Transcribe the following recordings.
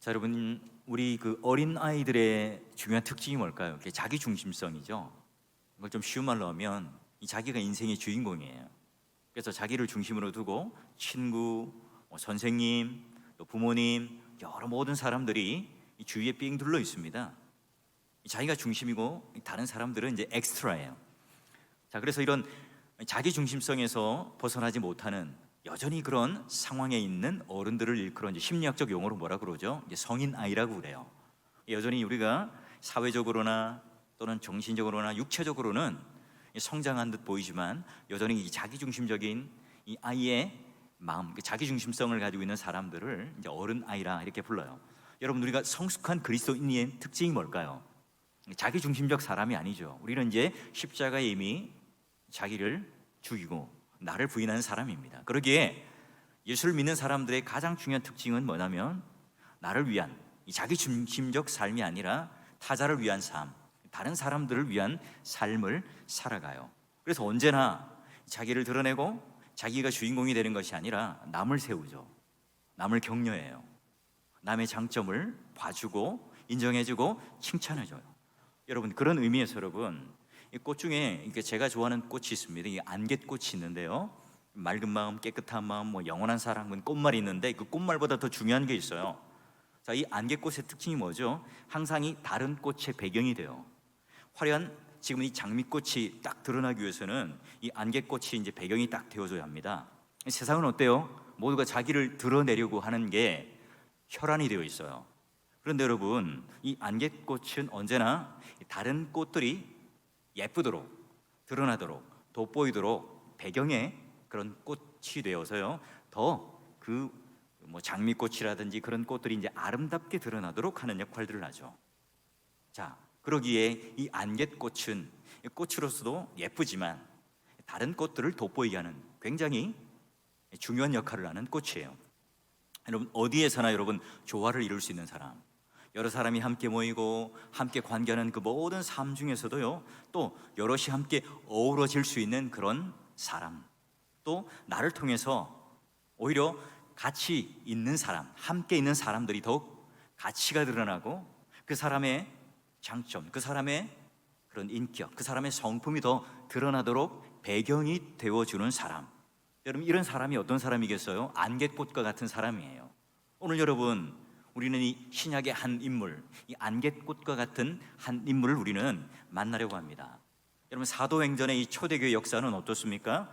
자, 여러분, 우리 그 어린 아이들의 중요한 특징이 뭘까요? 그게 자기 중심성이죠. 이걸 좀 쉬운 말로 하면 이 자기가 인생의 주인공이에요. 그래서 자기를 중심으로 두고 친구, 선생님, 또 부모님, 여러 모든 사람들이 이 주위에 삥 둘러 있습니다. 자기가 중심이고 다른 사람들은 이제 엑스트라예요. 자, 그래서 이런 자기 중심성에서 벗어나지 못하는 여전히 그런 상황에 있는 어른들을 일컬어 이제 심리학적 용어로 뭐라 그러죠? 이제 성인 아이라고 그래요. 여전히 우리가 사회적으로나 또는 정신적으로나 육체적으로는 성장한 듯 보이지만 여전히 이 자기 중심적인 이 아이의 마음, 자기 중심성을 가지고 있는 사람들을 이제 어른 아이라 이렇게 불러요. 여러분, 우리가 성숙한 그리스도인의 특징이 뭘까요? 자기 중심적 사람이 아니죠. 우리는 이제 십자가에 이미 자기를 죽이고 나를 부인하는 사람입니다. 그러기에 예수를 믿는 사람들의 가장 중요한 특징은 뭐냐면 나를 위한 이 자기 중심적 삶이 아니라 타자를 위한 삶, 다른 사람들을 위한 삶을 살아가요. 그래서 언제나 자기를 드러내고 자기가 주인공이 되는 것이 아니라 남을 세우죠. 남을 격려해요. 남의 장점을 봐주고 인정해주고 칭찬해줘요. 여러분, 그런 의미에서 여러분, 이 꽃 중에 제가 좋아하는 꽃이 있습니다. 이 안개꽃이 있는데요. 맑은 마음, 깨끗한 마음, 영원한 사랑은 꽃말이 있는데 그 꽃말보다 더 중요한 게 있어요. 자, 이 안개꽃의 특징이 뭐죠? 항상 이 다른 꽃의 배경이 돼요. 화려한 지금 이 장미꽃이 딱 드러나기 위해서는 이 안개꽃이 이제 배경이 딱 되어줘야 합니다. 세상은 어때요? 모두가 자기를 드러내려고 하는 게 혈안이 되어 있어요. 그런데 여러분, 이 안개꽃은 언제나 다른 꽃들이 예쁘도록 드러나도록 돋보이도록 배경에 그런 꽃이 되어서요 더 그 장미꽃이라든지 그런 꽃들이 이제 아름답게 드러나도록 하는 역할들을 하죠. 자, 그러기에 이 안개꽃은 꽃으로서도 예쁘지만 다른 꽃들을 돋보이게 하는 굉장히 중요한 역할을 하는 꽃이에요. 여러분, 어디에서나 여러분 조화를 이룰 수 있는 사람, 여러 사람이 함께 모이고 함께 관계하는 그 모든 삶 중에서도요 또 여럿이 함께 어우러질 수 있는 그런 사람, 또 나를 통해서 오히려 같이 있는 사람, 함께 있는 사람들이 더욱 가치가 드러나고 그 사람의 장점, 그 사람의 그런 인격, 그 사람의 성품이 더 드러나도록 배경이 되어주는 사람. 여러분, 이런 사람이 어떤 사람이겠어요? 안개꽃과 같은 사람이에요. 오늘 여러분, 우리는 이 신약의 한 인물, 이 안개꽃과 같은 한 인물을 우리는 만나려고 합니다. 여러분, 사도행전의 이 초대교회 역사는 어떻습니까?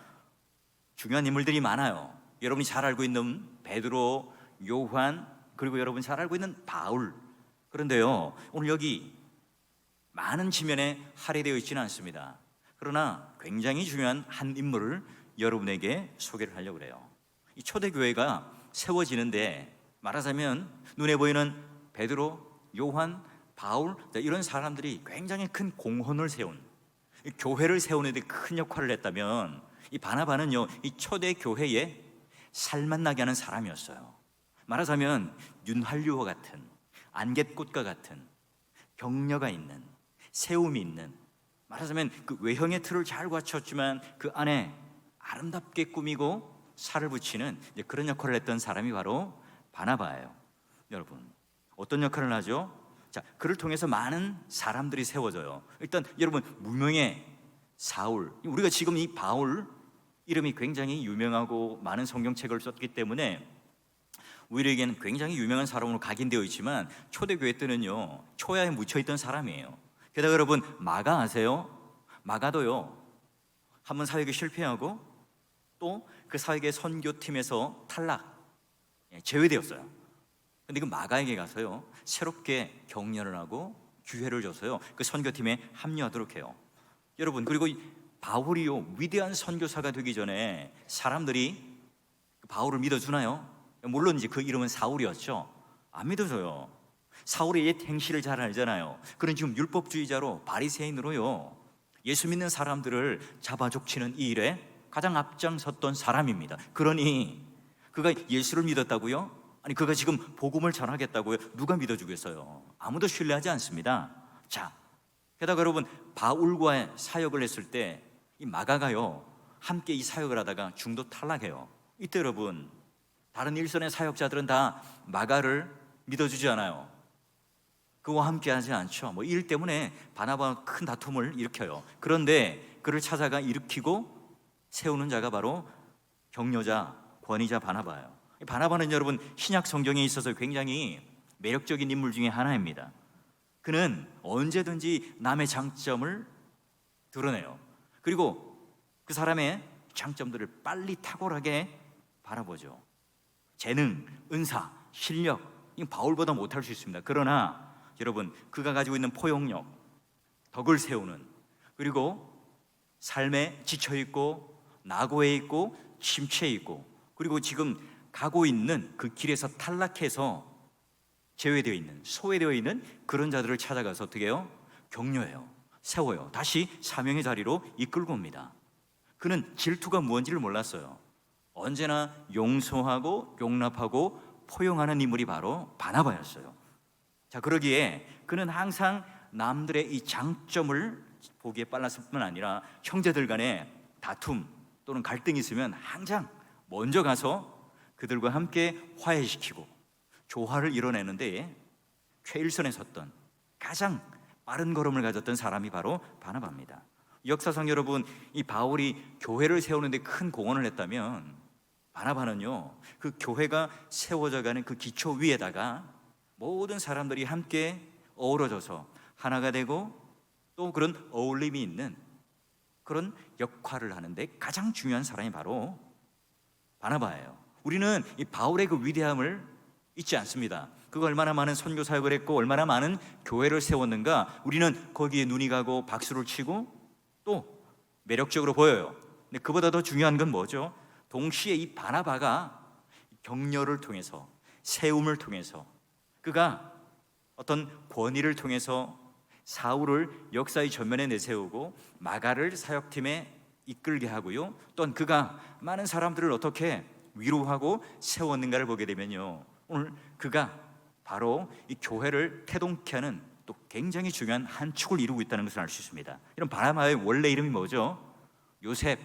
중요한 인물들이 많아요. 여러분이 잘 알고 있는 베드로, 요한, 그리고 여러분 잘 알고 있는 바울. 그런데요, 오늘 여기 많은 지면에 할애되어 있지는 않습니다. 그러나 굉장히 중요한 한 인물을 여러분에게 소개를 하려고 그래요. 이 초대교회가 세워지는데 말하자면 눈에 보이는 베드로, 요한, 바울, 이런 사람들이 굉장히 큰 공헌을 세운, 교회를 세우는 데 큰 역할을 했다면 이 바나바는요 이 초대교회에 살맛나게 하는 사람이었어요. 말하자면 윤활유와 같은, 안갯꽃과 같은 격려가 있는, 세움이 있는, 말하자면 그 외형의 틀을 잘 갖췄지만 그 안에 아름답게 꾸미고 살을 붙이는 그런 역할을 했던 사람이 바로 바나바예요. 여러분, 어떤 역할을 하죠? 자, 그를 통해서 많은 사람들이 세워져요. 일단 여러분, 무명의 사울, 우리가 지금 이 바울 이름이 굉장히 유명하고 많은 성경책을 썼기 때문에 우리에게는 굉장히 유명한 사람으로 각인되어 있지만 초대교회 때는요 초야에 묻혀있던 사람이에요. 게다가 여러분, 마가 아세요? 마가도요 한번 사역에 실패하고 또 그 사역의 선교팀에서 탈락, 제외되었어요. 근데 그 마가에게 가서요 새롭게 격려를 하고 기회를 줘서요 그 선교팀에 합류하도록 해요. 여러분, 그리고 바울이요 위대한 선교사가 되기 전에 사람들이 바울을 믿어주나요? 물론 이제 그 이름은 사울이었죠. 안 믿어줘요. 사울의 옛 행실을 잘 알잖아요. 그런 지금 율법주의자로 바리새인으로요 예수 믿는 사람들을 잡아 족치는 이 일에 가장 앞장섰던 사람입니다. 그러니 그가 예수를 믿었다고요? 아니, 그가 지금 복음을 전하겠다고요? 누가 믿어주겠어요? 아무도 신뢰하지 않습니다. 자, 게다가 여러분, 바울과의 사역을 했을 때 이 마가가요 함께 이 사역을 하다가 중도 탈락해요. 이때 여러분, 다른 일선의 사역자들은 다 마가를 믿어주지 않아요. 그와 함께 하지 않죠. 뭐 일 때문에 바나바와 큰 다툼을 일으켜요. 그런데 그를 찾아가 일으키고 세우는 자가 바로 격려자, 권위자 바나바예요. 바나바는 여러분 신약 성경에 있어서 굉장히 매력적인 인물 중에 하나입니다. 그는 언제든지 남의 장점을 드러내요. 그리고 그 사람의 장점들을 빨리 탁월하게 바라보죠. 재능, 은사, 실력, 이건 바울보다 못할 수 있습니다. 그러나 여러분 그가 가지고 있는 포용력, 덕을 세우는, 그리고 삶에 지쳐있고 낙오해 있고 침체해 있고, 그리고 지금 가고 있는 그 길에서 탈락해서 제외되어 있는, 소외되어 있는 그런 자들을 찾아가서 어떻게 해요? 격려해요. 세워요. 다시 사명의 자리로 이끌고 옵니다. 그는 질투가 무언지를 몰랐어요. 언제나 용서하고 용납하고 포용하는 인물이 바로 바나바였어요. 자, 그러기에 그는 항상 남들의 이 장점을 보기에 빨랐을 뿐 아니라 형제들 간에 다툼 또는 갈등이 있으면 항상 먼저 가서 그들과 함께 화해시키고 조화를 이뤄내는데 최일선에 섰던, 가장 빠른 걸음을 가졌던 사람이 바로 바나바입니다. 역사상 여러분 이 바울이 교회를 세우는데 큰 공헌을 했다면 바나바는요 그 교회가 세워져가는 그 기초 위에다가 모든 사람들이 함께 어우러져서 하나가 되고 또 그런 어울림이 있는 그런 역할을 하는데 가장 중요한 사람이 바로 바나바예요. 우리는 이 바울의 그 위대함을 잊지 않습니다. 그가 얼마나 많은 선교 사역을 했고 얼마나 많은 교회를 세웠는가, 우리는 거기에 눈이 가고 박수를 치고 또 매력적으로 보여요. 근데 그보다 더 중요한 건 뭐죠? 동시에 이 바나바가 격려를 통해서, 세움을 통해서, 그가 어떤 권위를 통해서 사울을 역사의 전면에 내세우고 마가를 사역팀에 이끌게 하고요, 또한 그가 많은 사람들을 어떻게 위로하고 세웠는가를 보게 되면요, 오늘 그가 바로 이 교회를 태동케 하는 또 굉장히 중요한 한 축을 이루고 있다는 것을 알 수 있습니다. 이런 바나바의 원래 이름이 뭐죠? 요셉.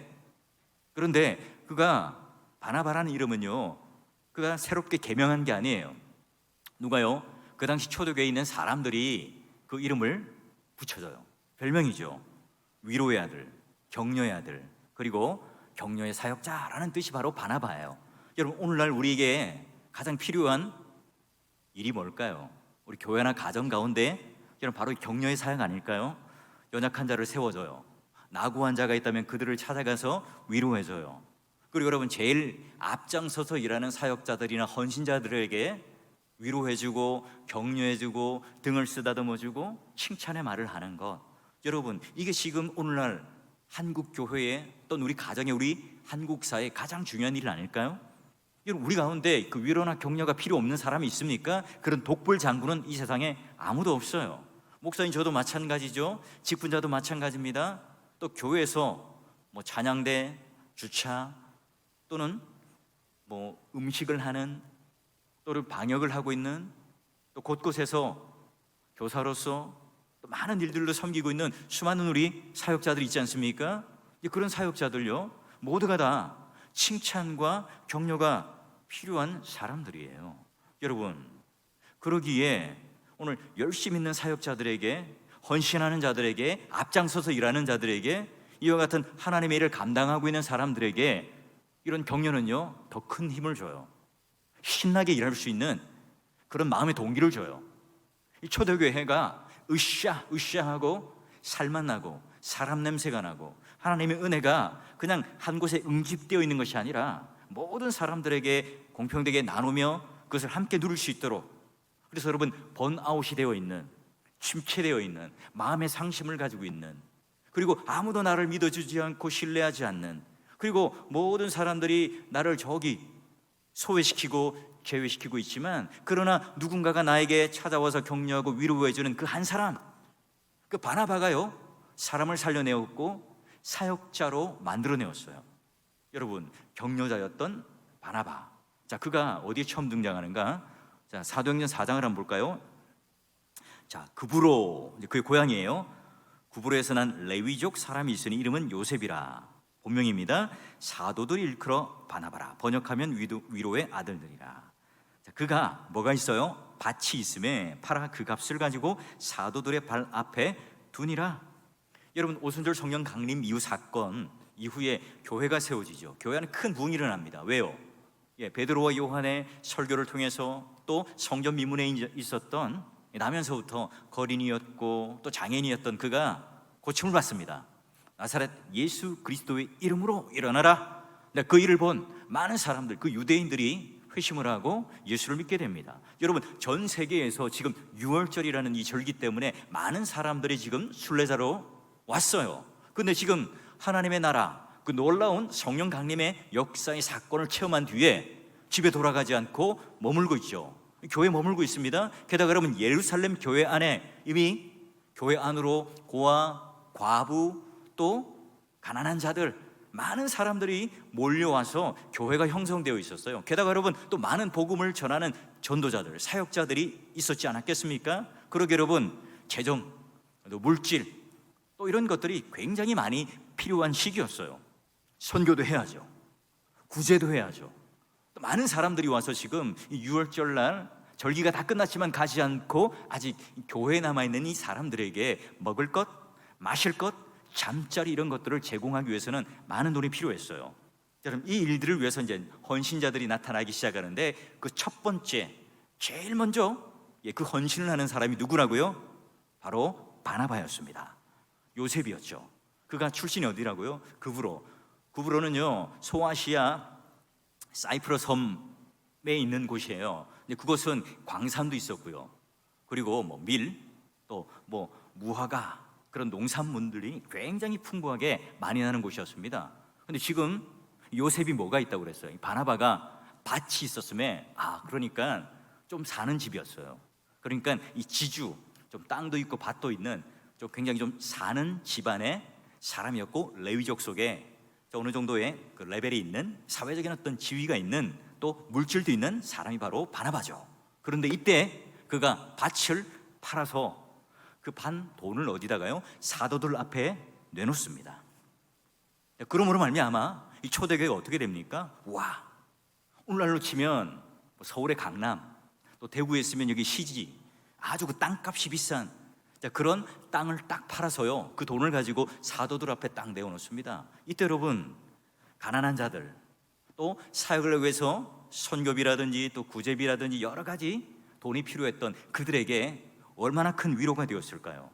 그런데 그가 바나바라는 이름은요 그가 새롭게 개명한 게 아니에요. 누가요? 그 당시 초대교회에 있는 사람들이 그 이름을 붙여줘요. 별명이죠. 위로의 아들, 격려의 아들, 그리고 격려의 사역자라는 뜻이 바로 바나바예요. 여러분 오늘날 우리에게 가장 필요한 일이 뭘까요? 우리 교회나 가정 가운데 여러분 바로 격려의 사역 아닐까요? 연약한 자를 세워줘요. 낙오한 자가 있다면 그들을 찾아가서 위로해줘요. 그리고 여러분 제일 앞장서서 일하는 사역자들이나 헌신자들에게 위로해주고 격려해주고 등을 쓰다듬어주고 칭찬의 말을 하는 것, 여러분 이게 지금 오늘날 한국 교회에 또 우리 가정에 우리 한국 사회에 가장 중요한 일 아닐까요? 여러분 우리 가운데 그 위로나 격려가 필요 없는 사람이 있습니까? 그런 독불 장군은 이 세상에 아무도 없어요. 목사님 저도 마찬가지죠. 직분자도 마찬가지입니다. 또 교회에서 뭐 찬양대, 주차 또는 뭐 음식을 하는 또는 방역을 하고 있는, 또 곳곳에서 교사로서 또 많은 일들로 섬기고 있는 수많은 우리 사역자들이 있지 않습니까? 그런 사역자들요 모두가 다 칭찬과 격려가 필요한 사람들이에요. 여러분 그러기에 오늘 열심히 있는 사역자들에게, 헌신하는 자들에게, 앞장서서 일하는 자들에게, 이와 같은 하나님의 일을 감당하고 있는 사람들에게 이런 격려는요 더 큰 힘을 줘요. 신나게 일할 수 있는 그런 마음의 동기를 줘요. 이 초대교회가 으쌰으쌰하고 살맛 나고 사람 냄새가 나고 하나님의 은혜가 그냥 한 곳에 응집되어 있는 것이 아니라 모든 사람들에게 공평되게 나누며 그것을 함께 누릴 수 있도록, 그래서 여러분 번아웃이 되어 있는, 침체되어 있는 마음의 상심을 가지고 있는, 그리고 아무도 나를 믿어주지 않고 신뢰하지 않는, 그리고 모든 사람들이 나를 저기 소외시키고 제외시키고 있지만 그러나 누군가가 나에게 찾아와서 격려하고 위로해주는 그 한 사람, 그 바나바가요 사람을 살려내었고 사역자로 만들어내었어요. 여러분 격려자였던 바나바. 자, 그가 어디에 처음 등장하는가? 자, 사도행전 4장을 한번 볼까요? 자, 구브로, 그의 고향이에요. 구브로에서 난 레위족 사람이 있으니 이름은 요셉이라. 본명입니다. 사도들 일컬어 바나바라. 번역하면 위로의 아들들이라. 자, 그가 뭐가 있어요? 밭이 있음에 팔아 그 값을 가지고 사도들의 발 앞에 두니라. 여러분, 오순절 성령 강림 이후 사건 이후에 교회가 세워지죠. 교회 안에 큰 부흥이 일어납니다. 왜요? 베드로와 요한의 설교를 통해서 또 성전 미문에 있었던 나면서부터 거린이었고 또 장애인이었던 그가 고침을 받습니다. 나사렛 예수 그리스도의 이름으로 일어나라. 그 일을 본 많은 사람들, 그 유대인들이 회심을 하고 예수를 믿게 됩니다. 여러분, 전 세계에서 지금 유월절이라는 이 절기 때문에 많은 사람들이 지금 순례자로 왔어요. 근데 지금 하나님의 나라, 그 놀라운 성령 강림의 역사의 사건을 체험한 뒤에 집에 돌아가지 않고 머물고 있죠. 교회에 머물고 있습니다. 게다가 여러분, 예루살렘 교회 안에 이미 교회 안으로 고아, 과부, 또 가난한 자들, 많은 사람들이 몰려와서 교회가 형성되어 있었어요. 게다가 여러분, 또 많은 복음을 전하는 전도자들, 사역자들이 있었지 않았겠습니까? 그러게 여러분, 재정, 또 물질, 또 이런 것들이 굉장히 많이 필요한 시기였어요. 선교도 해야죠. 구제도 해야죠. 또 많은 사람들이 와서 지금 이 6월절 날 절기가 다 끝났지만 가지 않고 아직 교회에 남아있는 이 사람들에게 먹을 것, 마실 것, 잠자리 이런 것들을 제공하기 위해서는 많은 돈이 필요했어요. 여러분, 이 일들을 위해서 이제 헌신자들이 나타나기 시작하는데 그 첫 번째, 제일 먼저 그 헌신을 하는 사람이 누구라고요? 바로 바나바였습니다. 요셉이었죠. 그가 출신이 어디라고요? 구브로는요, 소아시아 사이프러스 섬에 있는 곳이에요. 근데 그곳은 광산도 있었고요. 그리고 밀, 또 무화과, 그런 농산물들이 굉장히 풍부하게 많이 나는 곳이었습니다. 근데 지금 요셉이 뭐가 있다고 그랬어요? 바나바가 밭이 있었음에, 그러니까 좀 사는 집이었어요. 그러니까 이 지주, 좀 땅도 있고 밭도 있는 좀 굉장히 좀 사는 집안의 사람이었고, 레위족 속에 어느 정도의 그 레벨이 있는, 사회적인 어떤 지위가 있는, 또 물질도 있는 사람이 바로 바나바죠. 그런데 이때 그가 밭을 팔아서 그 반 돈을 어디다가요? 사도들 앞에 내놓습니다. 그러므로 말미암아 이 초대교회가 어떻게 됩니까? 와, 오늘날로 치면 서울의 강남, 또 대구에 있으면 여기 시지, 아주 그 땅값이 비싼 그런 땅을 딱 팔아서요, 그 돈을 가지고 사도들 앞에 딱 내어놓습니다. 이때 여러분, 가난한 자들, 또 사역을 위해서 선교비라든지 또 구제비라든지 여러 가지 돈이 필요했던 그들에게 얼마나 큰 위로가 되었을까요?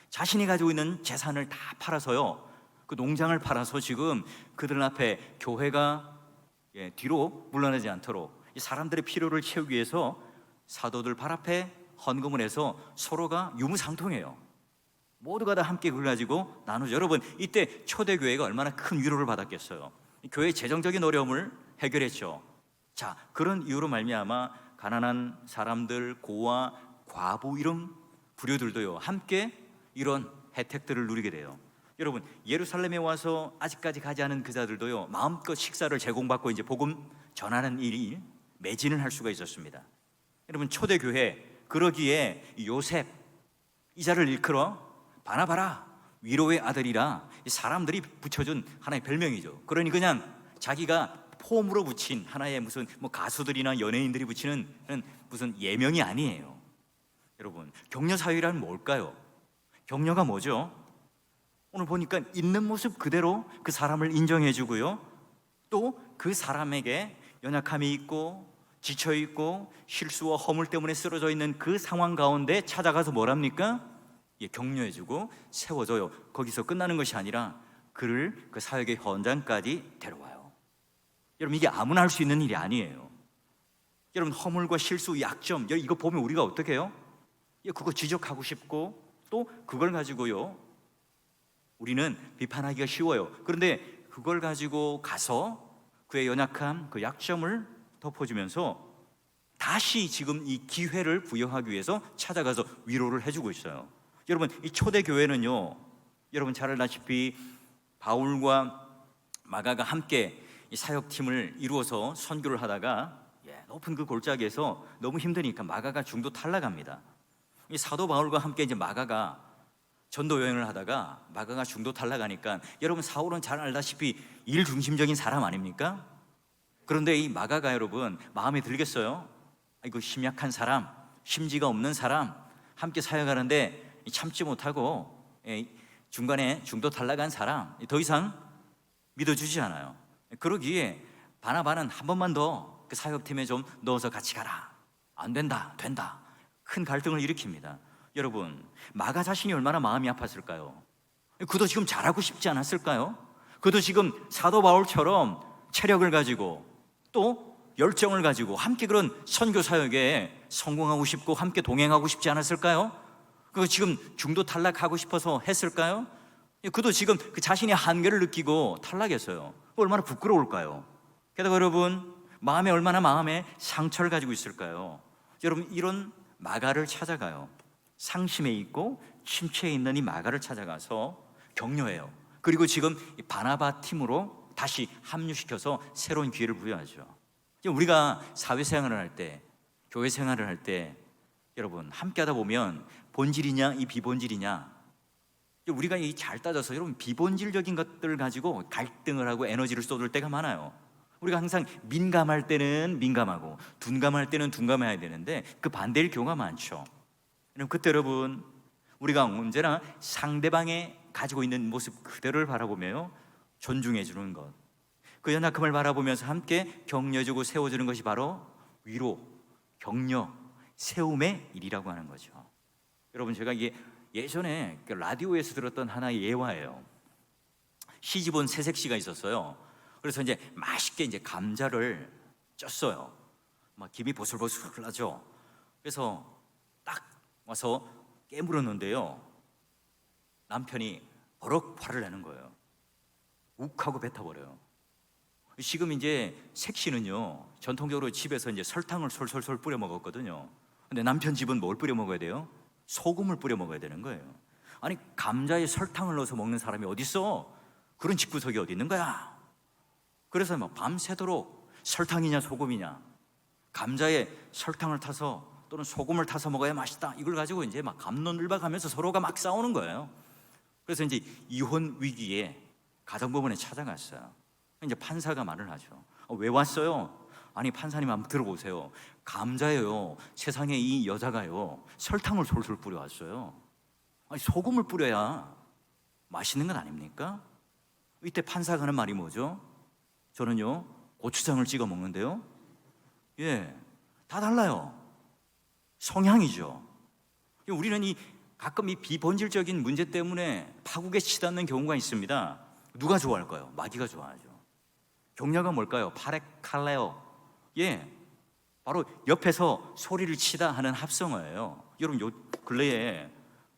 자신이 가지고 있는 재산을 다 팔아서요, 그 농장을 팔아서 지금 그들 앞에 교회가 뒤로 물러나지 않도록 이 사람들의 필요를 채우기 위해서 사도들 발 앞에 헌금을 해서 서로가 유무상통해요. 모두가 다 함께 그걸 가지고 나누죠. 여러분, 이때 초대교회가 얼마나 큰 위로를 받았겠어요. 교회의 재정적인 어려움을 해결했죠. 자, 그런 이유로 말미암아 가난한 사람들, 고아, 과부 이런 부류들도요, 함께 이런 혜택들을 누리게 돼요. 여러분, 예루살렘에 와서 아직까지 가지 않은 그 자들도요, 마음껏 식사를 제공받고 이제 복음 전하는 일이 매진을 할 수가 있었습니다. 여러분, 초대교회, 그러기에 요셉, 이 자를 일컬어 바나바라, 위로의 아들이라 사람들이 붙여준 하나의 별명이죠. 그러니 그냥 자기가 폼으로 붙인 하나의 무슨 가수들이나 연예인들이 붙이는 무슨 예명이 아니에요. 여러분, 격려사회란 뭘까요? 격려가 뭐죠? 오늘 보니까 있는 모습 그대로 그 사람을 인정해주고요, 또 그 사람에게 연약함이 있고 지쳐있고 실수와 허물 때문에 쓰러져 있는 그 상황 가운데 찾아가서 뭐랍니까? 격려해주고 세워줘요. 거기서 끝나는 것이 아니라 그를 그 사역의 현장까지 데려와요. 여러분, 이게 아무나 할 수 있는 일이 아니에요. 여러분, 허물과 실수, 약점, 이거 보면 우리가 어떻게 해요? 그거 지적하고 싶고 또 그걸 가지고요, 우리는 비판하기가 쉬워요. 그런데 그걸 가지고 가서 그의 연약함, 그 약점을 덮어주면서 다시 지금 이 기회를 부여하기 위해서 찾아가서 위로를 해주고 있어요. 여러분, 이 초대교회는요, 여러분 잘 알다시피 바울과 마가가 함께 이 사역팀을 이루어서 선교를 하다가 높은 그 골짜기에서 너무 힘드니까 마가가 중도 탈락합니다. 이 사도 바울과 함께 이제 마가가 전도 여행을 하다가 마가가 중도 탈락하니까, 여러분 사울은 잘 알다시피 일 중심적인 사람 아닙니까? 그런데 이 마가가 여러분 마음에 들겠어요? 이거 힘 약한 사람, 심지가 없는 사람 함께 사역하는데 참지 못하고 중간에 중도 탈락한 사람 더 이상 믿어주지 않아요. 그러기에 바나바는 한 번만 더 그 사역팀에 좀 넣어서 같이 가라. 안 된다, 된다. 큰 갈등을 일으킵니다. 여러분, 마가 자신이 얼마나 마음이 아팠을까요? 그도 지금 잘하고 싶지 않았을까요? 그도 지금 사도 바울처럼 체력을 가지고 또 열정을 가지고 함께 그런 선교 사역에 성공하고 싶고 함께 동행하고 싶지 않았을까요? 그거 지금 중도 탈락하고 싶어서 했을까요? 그도 지금 그 자신의 한계를 느끼고 탈락했어요. 얼마나 부끄러울까요? 게다가 여러분, 마음에 상처를 가지고 있을까요? 여러분, 이런 마가를 찾아가요. 상심에 있고 침체에 있는 이 마가를 찾아가서 격려해요. 그리고 지금 이 바나바 팀으로 다시 합류시켜서 새로운 기회를 부여하죠. 우리가 사회생활을 할 때, 교회 생활을 할 때 여러분 함께 하다 보면 본질이냐 이 비본질이냐, 우리가 이 잘 따져서 여러분 비본질적인 것들을 가지고 갈등을 하고 에너지를 쏟을 때가 많아요. 우리가 항상 민감할 때는 민감하고 둔감할 때는 둔감해야 되는데 그 반대일 경우가 많죠. 그때 여러분 우리가 언제나 상대방의 가지고 있는 모습 그대로를 바라보며 존중해 주는 것, 그 연약함을 바라보면서 함께 격려해주고 세워주는 것이 바로 위로, 격려, 세움의 일이라고 하는 거죠. 여러분, 제가 이게 예전에 라디오에서 들었던 하나의 예화예요. 시집온 새색시가 있었어요. 그래서 이제 맛있게 이제 감자를 쪘어요. 막 김이 보슬보슬 나죠. 그래서 딱 와서 깨물었는데요, 남편이 버럭 화를 내는 거예요. 욱하고 뱉어버려요. 지금 이제 색시는요 전통적으로 집에서 이제 설탕을 솔솔솔 뿌려 먹었거든요. 근데 남편 집은 뭘 뿌려 먹어야 돼요? 소금을 뿌려 먹어야 되는 거예요. 아니, 감자에 설탕을 넣어서 먹는 사람이 어디 있어? 그런 집구석이 어디 있는 거야? 그래서 막 밤새도록 설탕이냐 소금이냐, 감자에 설탕을 타서 또는 소금을 타서 먹어야 맛있다, 이걸 가지고 이제 막 갑론을박하면서 서로가 막 싸우는 거예요. 그래서 이제 이혼 위기에 가정법원에 찾아갔어요. 이제 판사가 말을 하죠. 왜 왔어요? 아니, 판사님 한번 들어보세요. 감자예요, 세상에 이 여자가요 설탕을 솔솔 뿌려왔어요. 아니, 소금을 뿌려야 맛있는 건 아닙니까? 이때 판사가 하는 말이 뭐죠? 저는요 고추장을 찍어 먹는데요, 다 달라요. 성향이죠. 우리는 가끔 이 비본질적인 문제 때문에 파국에 치닫는 경우가 있습니다. 누가 좋아할까요? 마귀가 좋아하죠. 격려가 뭘까요? 파레칼레오. 바로 옆에서 소리를 치다 하는 합성어예요. 여러분, 요 근래에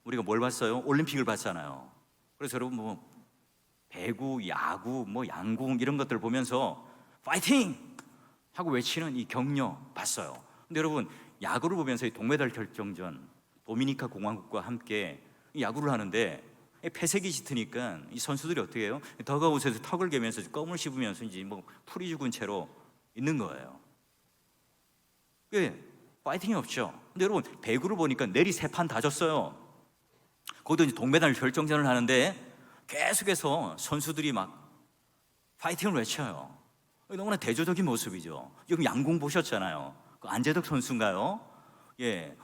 우리가 뭘 봤어요? 올림픽을 봤잖아요. 그래서 여러분 뭐 배구, 야구, 뭐 양궁 이런 것들 보면서 파이팅! 하고 외치는 이 격려 봤어요. 근데 여러분, 야구를 보면서 이 동메달 결정전 도미니카 공화국과 함께 야구를 하는데 폐색이 짙으니까 이 선수들이 어떻게 해요? 더가웃에서 턱을 개면서 껌을 씹으면서 이제 뭐 풀이 죽은 채로 있는 거예요. 파이팅이 없죠. 근데 여러분, 배구를 보니까 내리 세 판 다 졌어요. 거기도 이제 동메달 결정전을 하는데 계속해서 선수들이 막 파이팅을 외쳐요. 너무나 대조적인 모습이죠. 여기 양궁 보셨잖아요. 그 안재덕 선수인가요?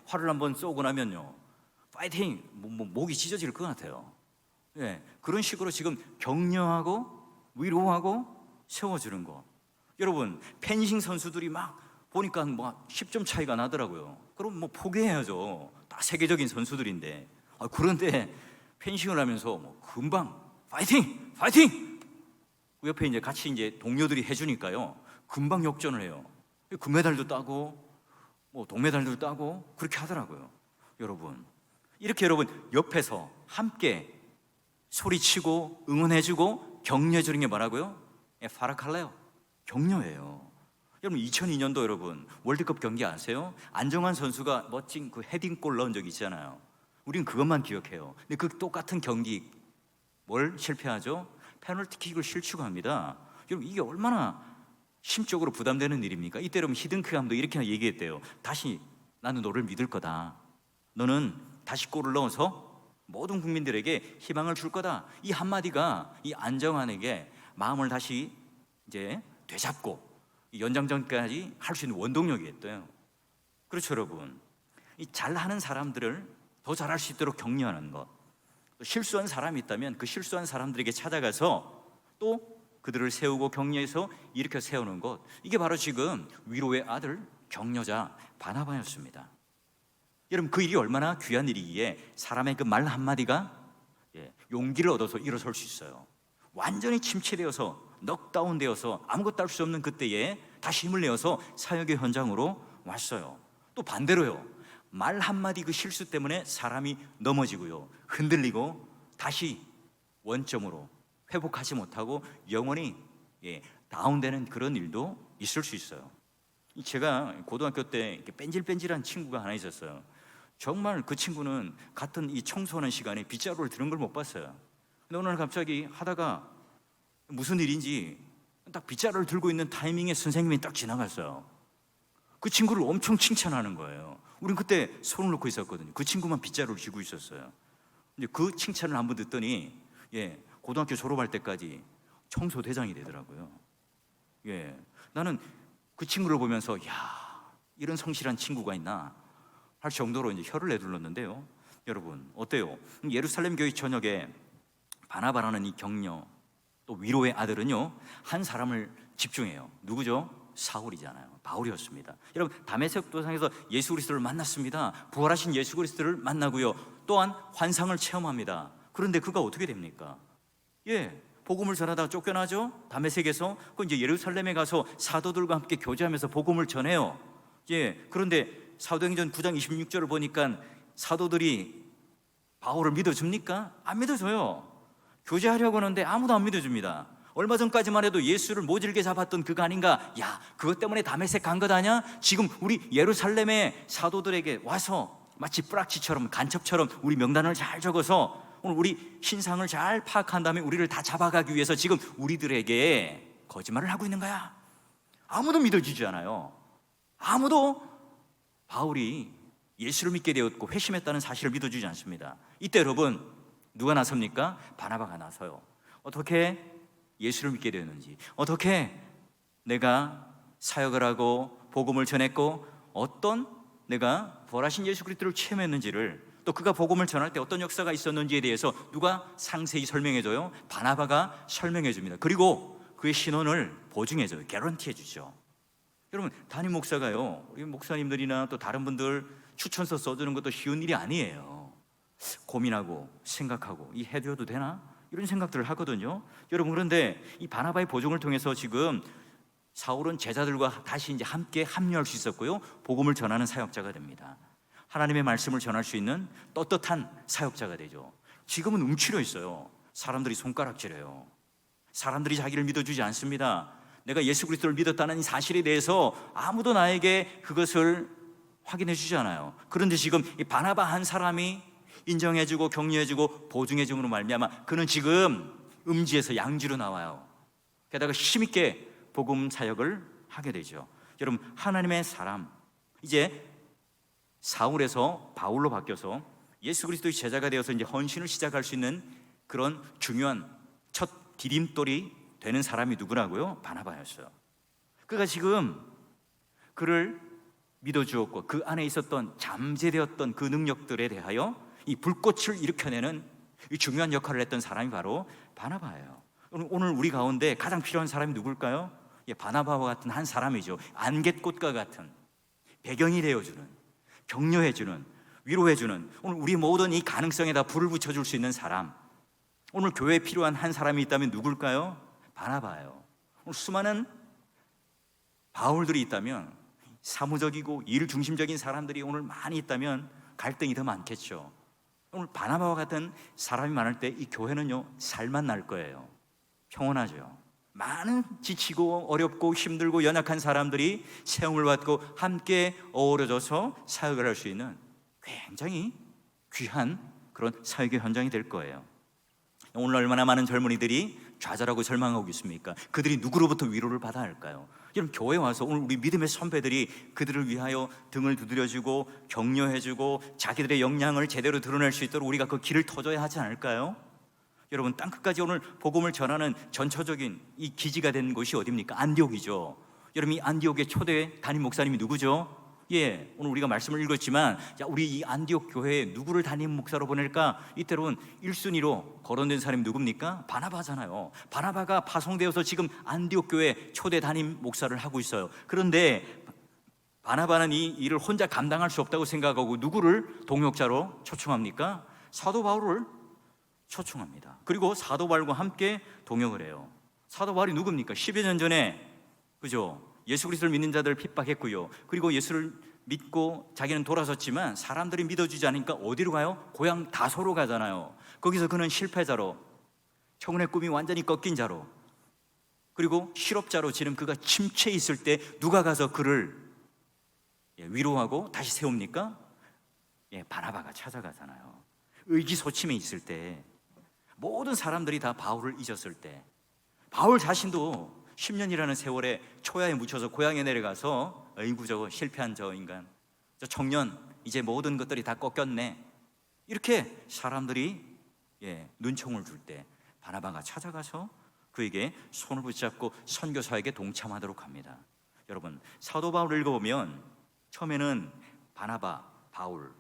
활을 한번 쏘고 나면요 파이팅! 목이 찢어질 것 같아요. 그런 식으로 지금 격려하고 위로하고 세워주는 거. 여러분, 펜싱 선수들이 막 보니까 뭐 10점 차이가 나더라고요. 그럼 뭐 포기해야죠. 다 세계적인 선수들인데. 그런데 펜싱을 하면서 뭐 금방 파이팅! 파이팅! 그 옆에 이제 같이 이제 동료들이 해주니까요 금방 역전을 해요. 금메달도 따고 뭐 동메달도 따고 그렇게 하더라고요. 여러분, 이렇게 여러분 옆에서 함께 소리치고 응원해주고 격려해주는 게 뭐라고요? 파라칼레오, 격려예요. 여러분, 2002년도 여러분 월드컵 경기 아세요? 안정환 선수가 멋진 그 헤딩골 넣은 적 있잖아요. 우리는 그것만 기억해요. 근데 그 똑같은 경기 뭘 실패하죠? 페널티킥을 실축합니다. 여러분, 이게 얼마나 심적으로 부담되는 일입니까? 이때 여러분 히든크 감독 이렇게 얘기했대요. 다시 나는 너를 믿을 거다. 너는 다시 골을 넣어서 모든 국민들에게 희망을 줄 거다. 이 한마디가 이 안정환에게 마음을 다시 이제 되잡고 연장전까지 할 수 있는 원동력이었대요. 그렇죠, 여러분. 이 잘하는 사람들을 더 잘할 수 있도록 격려하는 것, 또 실수한 사람이 있다면 그 실수한 사람들에게 찾아가서 또 그들을 세우고 격려해서 일으켜 세우는 것, 이게 바로 지금 위로의 아들 격려자 바나바였습니다. 여러분, 그 일이 얼마나 귀한 일이기에 사람의 그 말 한마디가 용기를 얻어서 일어설 수 있어요. 완전히 침체되어서 넉다운되어서 아무것도 할 수 없는 그때에 다시 힘을 내어서 사역의 현장으로 왔어요. 또 반대로요, 말 한마디 그 실수 때문에 사람이 넘어지고요, 흔들리고 다시 원점으로 회복하지 못하고 영원히 다운되는 그런 일도 있을 수 있어요. 제가 고등학교 때 이렇게 뺀질뺀질한 친구가 하나 있었어요. 정말 그 친구는 같은 이 청소하는 시간에 빗자루를 드는 걸 못 봤어요. 근데 어느 날 갑자기 하다가 무슨 일인지 딱 빗자루를 들고 있는 타이밍에 선생님이 딱 지나갔어요. 그 친구를 엄청 칭찬하는 거예요. 우린 그때 손을 놓고 있었거든요. 그 친구만 빗자루를 쥐고 있었어요. 근데 그 칭찬을 한번 듣더니 고등학교 졸업할 때까지 청소대장이 되더라고요. 나는 그 친구를 보면서 이런 성실한 친구가 있나 할 정도로 이제 혀를 내둘렀는데요. 여러분, 어때요? 예루살렘 교회 저녁에 바나바라는 이 격려 또 위로의 아들은요, 한 사람을 집중해요. 누구죠? 사울이잖아요. 바울이었습니다. 여러분, 다메섹 도상에서 예수 그리스도를 만났습니다. 부활하신 예수 그리스도를 만나고요, 또한 환상을 체험합니다. 그런데 그가 어떻게 됩니까? 복음을 전하다가 쫓겨나죠. 다메섹에서 그 이제 예루살렘에 가서 사도들과 함께 교제하면서 복음을 전해요. 그런데 사도행전 9장 26절을 보니까 사도들이 바울을 믿어줍니까? 안 믿어줘요. 교제하려고 하는데 아무도 안 믿어줍니다. 얼마 전까지만 해도 예수를 모질게 잡았던 그가 아닌가? 그것 때문에 다메섹 간 것 아냐? 지금 우리 예루살렘의 사도들에게 와서 마치 뿌락치처럼 간첩처럼 우리 명단을 잘 적어서 오늘 우리 신상을 잘 파악한 다음에 우리를 다 잡아가기 위해서 지금 우리들에게 거짓말을 하고 있는 거야. 아무도 믿어주지 않아요. 아무도 바울이 예수를 믿게 되었고 회심했다는 사실을 믿어주지 않습니다. 이때 여러분, 누가 나섭니까? 바나바가 나서요. 어떻게 예수를 믿게 되었는지, 어떻게 내가 사역을 하고 복음을 전했고 어떤 내가 부활하신 예수 그리스도를 체험했는지를, 또 그가 복음을 전할 때 어떤 역사가 있었는지에 대해서 누가 상세히 설명해줘요? 바나바가 설명해줍니다. 그리고 그의 신원을 보증해줘요. 개런티해주죠. 여러분, 담임 목사가요, 우리 목사님들이나 또 다른 분들 추천서 써주는 것도 쉬운 일이 아니에요. 고민하고 생각하고 해줘도 되나? 이런 생각들을 하거든요. 여러분, 그런데 이 바나바의 보증을 통해서 지금 사울은 제자들과 다시 이제 함께 합류할 수 있었고요, 복음을 전하는 사역자가 됩니다. 하나님의 말씀을 전할 수 있는 떳떳한 사역자가 되죠. 지금은 움츠려 있어요. 사람들이 손가락질해요. 사람들이 자기를 믿어주지 않습니다. 내가 예수 그리스도를 믿었다는 이 사실에 대해서 아무도 나에게 그것을 확인해 주지 않아요. 그런데 지금 이 바나바 한 사람이 인정해주고 격려해주고 보증해줌으로 말미암아 그는 지금 음지에서 양지로 나와요. 게다가 힘있게 복음 사역을 하게 되죠. 여러분, 하나님의 사람, 이제 사울에서 바울로 바뀌어서 예수 그리스도의 제자가 되어서 이제 헌신을 시작할 수 있는 그런 중요한 첫 디딤돌이 되는 사람이 누구라고요? 바나바였어요. 그가 지금 그를 믿어주었고 그 안에 있었던 잠재되었던 그 능력들에 대하여 이 불꽃을 일으켜내는 이 중요한 역할을 했던 사람이 바로 바나바예요. 오늘 우리 가운데 가장 필요한 사람이 누굴까요? 바나바와 같은 한 사람이죠. 안갯꽃과 같은 배경이 되어주는, 격려해주는, 위로해주는, 오늘 우리 모든 이 가능성에다 불을 붙여줄 수 있는 사람. 오늘 교회에 필요한 한 사람이 있다면 누굴까요? 바나바예요. 오늘 수많은 바울들이 있다면, 사무적이고 일 중심적인 사람들이 오늘 많이 있다면 갈등이 더 많겠죠. 오늘 바나바와 같은 사람이 많을 때 이 교회는요, 살만 날 거예요. 평온하죠. 많은 지치고 어렵고 힘들고 연약한 사람들이 세움을 받고 함께 어우러져서 사역을 할 수 있는 굉장히 귀한 그런 사역의 현장이 될 거예요. 오늘 얼마나 많은 젊은이들이 좌절하고 절망하고 있습니까? 그들이 누구로부터 위로를 받아야 할까요? 여러분, 교회에 와서 오늘 우리 믿음의 선배들이 그들을 위하여 등을 두드려주고 격려해주고 자기들의 역량을 제대로 드러낼 수 있도록 우리가 그 길을 터줘야 하지 않을까요? 여러분, 땅끝까지 오늘 복음을 전하는 전처적인 이 기지가 된 곳이 어디입니까? 안디옥이죠. 여러분, 이 안디옥의 초대 담임 목사님이 누구죠? 예, 오늘 우리가 말씀을 읽었지만, 자, 우리 이 안디옥 교회에 누구를 담임 목사로 보낼까? 이때로는 1순위로 거론된 사람이 누굽니까? 바나바잖아요. 바나바가 파송되어서 지금 안디옥 교회 초대 담임 목사를 하고 있어요. 그런데 바나바는 이 일을 혼자 감당할 수 없다고 생각하고 누구를 동역자로 초청합니까? 사도 바울을 초청합니다. 그리고 사도 바울과 함께 동역을 해요. 사도 바울이 누굽니까? 10여 년 전에, 그죠? 예수 그리스도를 믿는 자들을 핍박했고요. 그리고 예수를 믿고 자기는 돌아섰지만 사람들이 믿어주지 않으니까 어디로 가요? 고향 다소로 가잖아요. 거기서 그는 실패자로, 청혼의 꿈이 완전히 꺾인 자로, 그리고 실업자로 지금 그가 침체에 있을 때 누가 가서 그를 위로하고 다시 세웁니까? 바나바가 찾아가잖아요. 의기소침해 있을 때, 모든 사람들이 다 바울을 잊었을 때, 바울 자신도 10년이라는 세월에 초야에 묻혀서 고향에 내려가서, 어이구 저거 실패한 저 인간, 저 청년, 이제 모든 것들이 다 꺾였네, 이렇게 사람들이 눈총을 줄 때 바나바가 찾아가서 그에게 손을 붙잡고 선교사에게 동참하도록 합니다. 여러분, 사도 바울을 읽어보면 처음에는 바나바, 바울,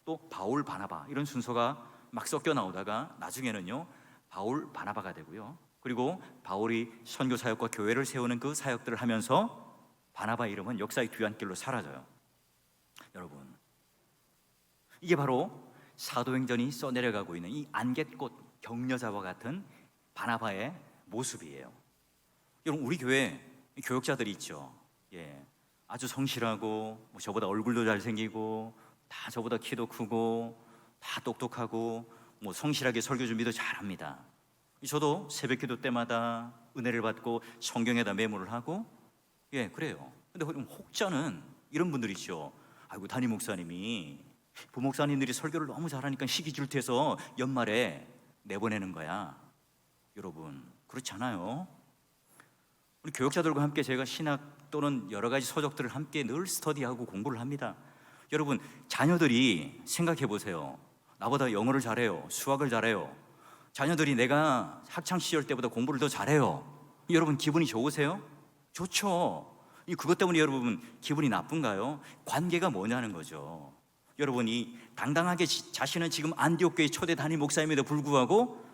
또 바울, 바나바 이런 순서가 막 섞여 나오다가 나중에는요 바울, 바나바가 되고요. 그리고 바울이 선교 사역과 교회를 세우는 그 사역들을 하면서 바나바 이름은 역사의 뒤안길로 사라져요. 여러분, 이게 바로 사도행전이 써내려가고 있는 이 안갯꽃 격려자와 같은 바나바의 모습이에요. 여러분, 우리 교회 교역자들이 있죠. 아주 성실하고 저보다 얼굴도 잘생기고 다 저보다 키도 크고 다 똑똑하고 성실하게 설교 준비도 잘합니다. 저도 새벽기도 때마다 은혜를 받고 성경에다 메모를 하고 그래요. 근데 혹자는 이런 분들이죠. 아이고, 담임 목사님이 부목사님들이 설교를 너무 잘하니까 시기 질투해서 연말에 내보내는 거야. 여러분, 그렇지 않아요. 우리 교역자들과 함께 제가 신학 또는 여러 가지 서적들을 함께 늘 스터디하고 공부를 합니다. 여러분, 자녀들이 생각해 보세요. 나보다 영어를 잘해요, 수학을 잘해요. 자녀들이 내가 학창시절 때보다 공부를 더 잘해요. 여러분, 기분이 좋으세요? 좋죠. 그것 때문에 여러분 기분이 나쁜가요? 관계가 뭐냐는 거죠. 여러분이 당당하게 자신은 지금 안디옥 교회 초대 담임 목사임에도 불구하고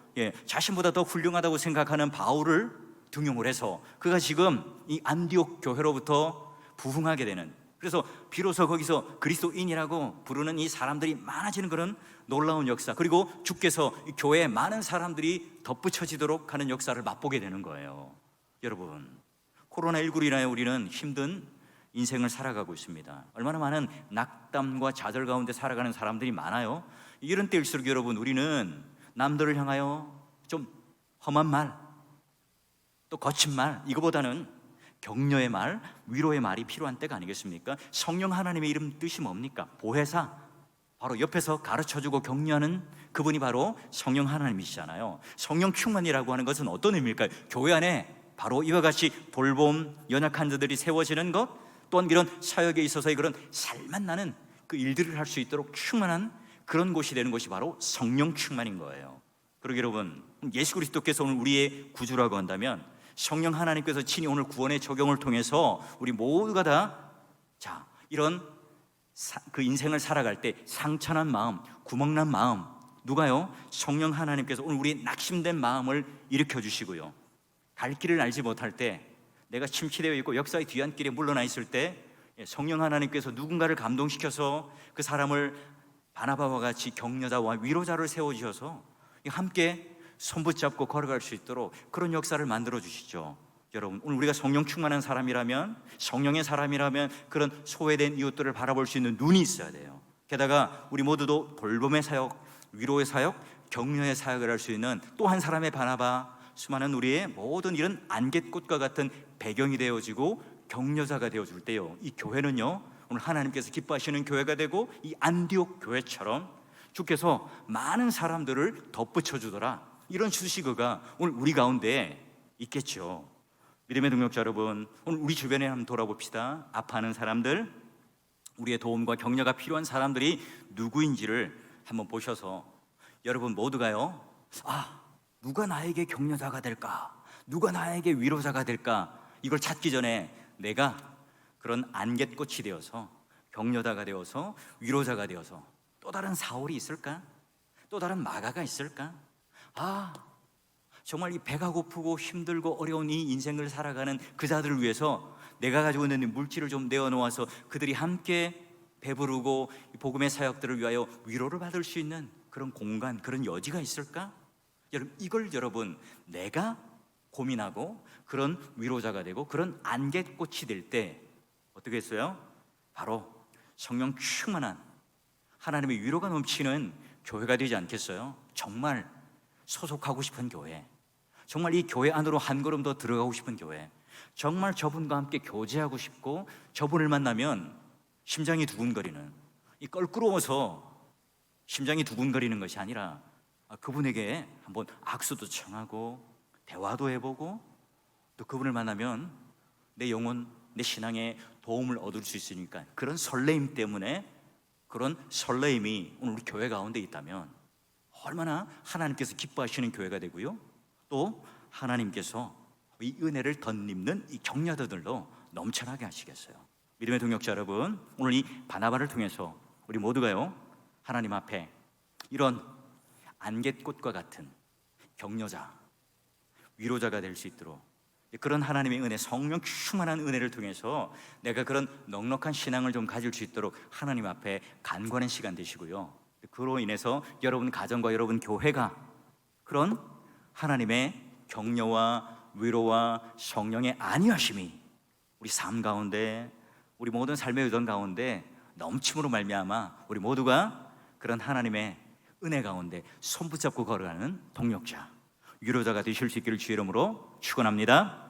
자신보다 더 훌륭하다고 생각하는 바울을 등용을 해서 그가 지금 이 안디옥 교회로부터 부흥하게 되는, 그래서 비로소 거기서 그리스도인이라고 부르는 이 사람들이 많아지는 그런 놀라운 역사, 그리고 주께서 이 교회에 많은 사람들이 덧붙여지도록 하는 역사를 맛보게 되는 거예요. 여러분, 코로나19로 인하여 우리는 힘든 인생을 살아가고 있습니다. 얼마나 많은 낙담과 좌절 가운데 살아가는 사람들이 많아요. 이런 때일수록 여러분, 우리는 남들을 향하여 좀 험한 말, 또 거친 말, 이거보다는 격려의 말, 위로의 말이 필요한 때가 아니겠습니까? 성령 하나님의 이름 뜻이 뭡니까? 보혜사, 바로 옆에서 가르쳐주고 격려하는 그분이 바로 성령 하나님이시잖아요. 성령 충만이라고 하는 것은 어떤 의미일까요? 교회 안에 바로 이와 같이 돌봄, 연약한 자들이 세워지는 것, 또한 이런 사역에 있어서의 그런 살맛 나는 그 일들을 할 수 있도록 충만한 그런 곳이 되는 것이 바로 성령 충만인 거예요. 그러게 여러분, 예수 그리스도께서 오늘 우리의 구주라고 한다면 성령 하나님께서 친히 오늘 구원의 적용을 통해서 우리 모두가 다 이런 그 인생을 살아갈 때 상처난 마음, 구멍난 마음, 누가요? 성령 하나님께서 오늘 우리의 낙심된 마음을 일으켜 주시고요, 갈 길을 알지 못할 때, 내가 침체되어 있고 역사의 뒤안길에 물러나 있을 때 성령 하나님께서 누군가를 감동시켜서 그 사람을 바나바와 같이 격려자와 위로자를 세워주셔서 함께 손붙잡고 걸어갈 수 있도록 그런 역사를 만들어 주시죠. 여러분, 오늘 우리가 성령 충만한 사람이라면, 성령의 사람이라면 그런 소외된 이웃들을 바라볼 수 있는 눈이 있어야 돼요. 게다가 우리 모두도 돌봄의 사역, 위로의 사역, 격려의 사역을 할 수 있는 또 한 사람의 바나바, 수많은 우리의 모든 이런 안갯꽃과 같은 배경이 되어지고 격려자가 되어줄 때요, 이 교회는요 오늘 하나님께서 기뻐하시는 교회가 되고 이 안디옥 교회처럼 주께서 많은 사람들을 덧붙여 주더라, 이런 수식어가 오늘 우리 가운데 있겠죠. 믿음의 동역자 여러분, 오늘 우리 주변에 한번 돌아봅시다. 아파하는 사람들, 우리의 도움과 격려가 필요한 사람들이 누구인지를 한번 보셔서 여러분 모두가요, 누가 나에게 격려자가 될까? 누가 나에게 위로자가 될까? 이걸 찾기 전에 내가 그런 안갯꽃이 되어서 격려자가 되어서 위로자가 되어서 또 다른 사울이 있을까? 또 다른 마가가 있을까? 정말 이 배가 고프고 힘들고 어려운 이 인생을 살아가는 그 자들을 위해서 내가 가지고 있는 물질을 좀 내어놓아서 그들이 함께 배부르고 복음의 사역들을 위하여 위로를 받을 수 있는 그런 공간, 그런 여지가 있을까? 여러분, 이걸 여러분 내가 고민하고 그런 위로자가 되고 그런 안갯꽃이 될 때 어떻게 했어요? 바로 성령 충만한 하나님의 위로가 넘치는 교회가 되지 않겠어요? 정말 소속하고 싶은 교회, 정말 이 교회 안으로 한 걸음 더 들어가고 싶은 교회, 정말 저분과 함께 교제하고 싶고 저분을 만나면 심장이 두근거리는, 이 껄끄러워서 심장이 두근거리는 것이 아니라 그분에게 한번 악수도 청하고 대화도 해보고 또 그분을 만나면 내 영혼, 내 신앙에 도움을 얻을 수 있으니까 그런 설레임 때문에, 그런 설레임이 오늘 우리 교회 가운데 있다면 얼마나 하나님께서 기뻐하시는 교회가 되고요, 또 하나님께서 이 은혜를 덧입는 이 격려자들로 넘쳐나게 하시겠어요. 믿음의 동역자 여러분, 오늘 이 바나바를 통해서 우리 모두가요 하나님 앞에 이런 안갯꽃과 같은 격려자, 위로자가 될 수 있도록 그런 하나님의 은혜, 성령 충만한 은혜를 통해서 내가 그런 넉넉한 신앙을 좀 가질 수 있도록 하나님 앞에 간구하는 시간 되시고요, 그로 인해서 여러분 가정과 여러분 교회가 그런 하나님의 격려와 위로와 성령의 안위하심이 우리 삶 가운데, 우리 모든 삶의 의전 가운데 넘침으로 말미암아 우리 모두가 그런 하나님의 은혜 가운데 손 붙잡고 걸어가는 동력자, 위로자가 되실 수 있기를 주의 이름으로 축원합니다.